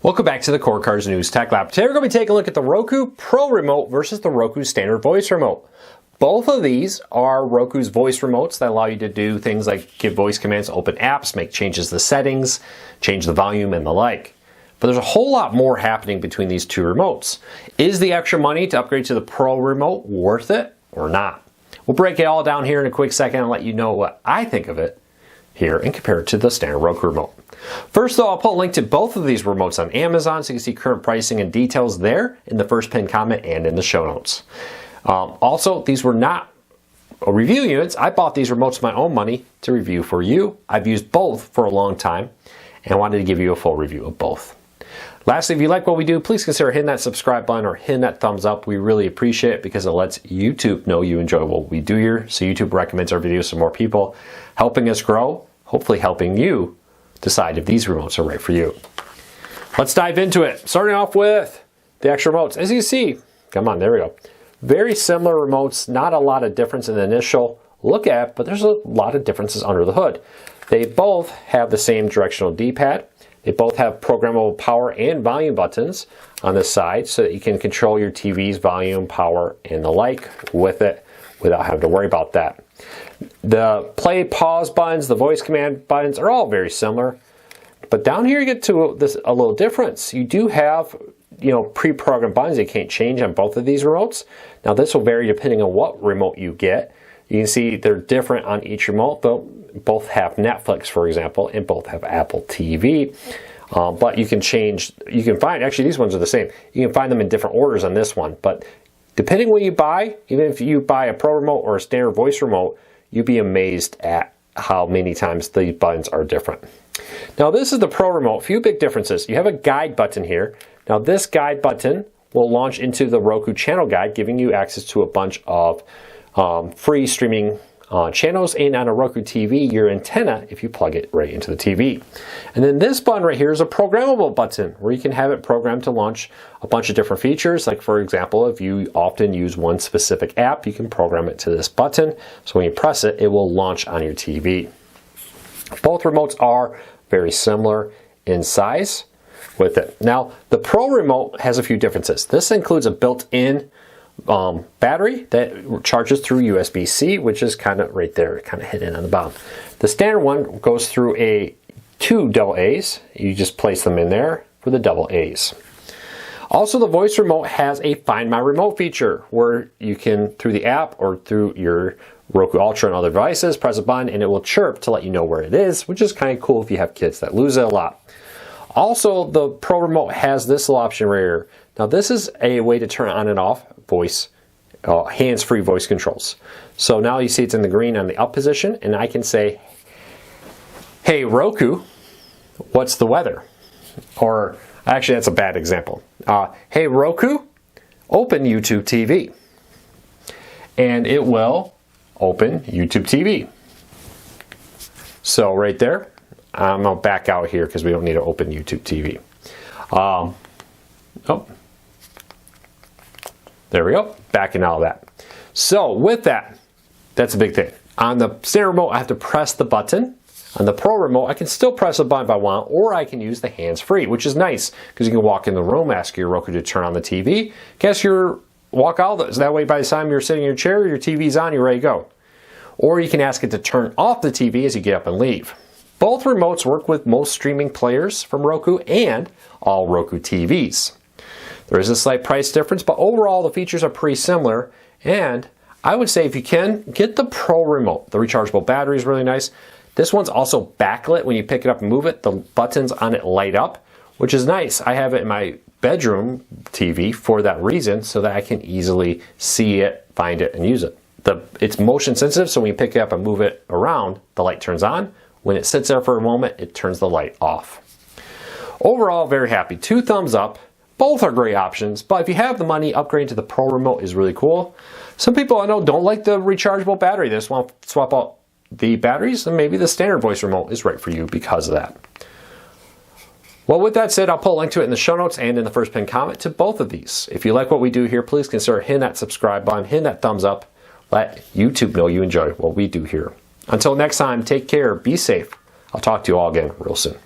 Welcome back to the Core Cars News Tech Lab. Today we're going to be taking a look at the Roku Pro Remote versus the Roku Standard Voice Remote. Both of these are Roku's voice remotes that allow you to do things like give voice commands to open apps, make changes to settings, change the volume, and the like. But there's a whole lot more happening between these two remotes. Is the extra money to upgrade to the Pro Remote worth it or not? We'll break it all down here in a quick second and let you know what I think of it here and compare it to the standard Roku remote. First though, I'll put a link to both of these remotes on Amazon so you can see current pricing and details there in the first pinned comment and in the show notes. Also, these were not review units. I bought these remotes with my own money to review for you. I've used both for a long time and I wanted to give you a full review of both. Lastly, if you like what we do, please consider hitting that subscribe button or hitting that thumbs up. We really appreciate it because it lets YouTube know you enjoy what we do here. So YouTube recommends our videos to more people, helping us grow, hopefully helping you decide if these remotes are right for you. Let's dive into it. Starting off with the extra remotes. As you see, come on, there we go. Very similar remotes, not a lot of difference in the initial look at, but there's a lot of differences under the hood. They both have the same directional D-pad. They both have programmable power and volume buttons on the side so that you can control your TV's volume, power, and the like with it without having to worry about that. The play, pause buttons, the voice command buttons are all very similar. But down here you get to a little difference. You do have pre-programmed buttons that you can't change on both of these remotes. Now this will vary depending on what remote you get. You can see they're different on each remote, though both have Netflix, for example, and both have Apple TV. But you can find, actually these ones are the same. You can find them in different orders on this one. But depending what you buy, even if you buy a Pro Remote or a standard voice remote, you'd be amazed at how many times the buttons are different. Now this is the Pro Remote. A few big differences. You have a guide button here. Now this guide button will launch into the Roku channel guide, giving you access to a bunch of free streaming channels, and on a Roku TV, your antenna if you plug it right into the TV. And then this button right here is a programmable button where you can have it programmed to launch a bunch of different features. Like for example, if you often use one specific app, you can program it to this button. So when you press it, it will launch on your TV. Both remotes are very similar in size with it. Now, the Pro Remote has a few differences. This includes a built-in battery that charges through USB-C, which is kind of right there, kind of hidden on the bottom. The standard one goes through two double A's. You just place them in there for the double A's. Also, the voice remote has a Find My Remote feature where you can, through the app or through your Roku Ultra and other devices, press a button and it will chirp to let you know where it is, which is kind of cool if you have kids that lose it a lot. Also, the Pro Remote has this little option right here. Now, this is a way to turn on and off voice, hands-free voice controls. So now you see it's in the green on the up position, and I can say, hey Roku, what's the weather? Or, actually that's a bad example. Hey Roku, open YouTube TV. And it will open YouTube TV. So right there, I'm going to back out here because we don't need to open YouTube TV. There we go, backing out of that. So with that, that's a big thing. On the standard remote, I have to press the button. On the Pro Remote, I can still press the button if I want, or I can use the hands-free, which is nice because you can walk in the room, ask your Roku to turn on the TV, walk out. That way by the time you're sitting in your chair, your TV's on, you're ready to go. Or you can ask it to turn off the TV as you get up and leave. Both remotes work with most streaming players from Roku and all Roku TVs. There is a slight price difference, but overall the features are pretty similar. And I would say if you can, get the Pro Remote. The rechargeable battery is really nice. This one's also backlit. When you pick it up and move it, the buttons on it light up, which is nice. I have it in my bedroom TV for that reason, so that I can easily see it, find it, and use it. It's motion sensitive, so when you pick it up and move it around, the light turns on. When it sits there for a moment, it turns the light off. Overall, very happy. 2 thumbs up. Both are great options, but if you have the money, upgrading to the Pro Remote is really cool. Some people I know don't like the rechargeable battery. They just want to swap out the batteries, and maybe the standard voice remote is right for you because of that. Well, with that said, I'll put a link to it in the show notes and in the first pinned comment to both of these. If you like what we do here, please consider hitting that subscribe button, hitting that thumbs up. Let YouTube know you enjoy what we do here. Until next time, take care, be safe. I'll talk to you all again real soon.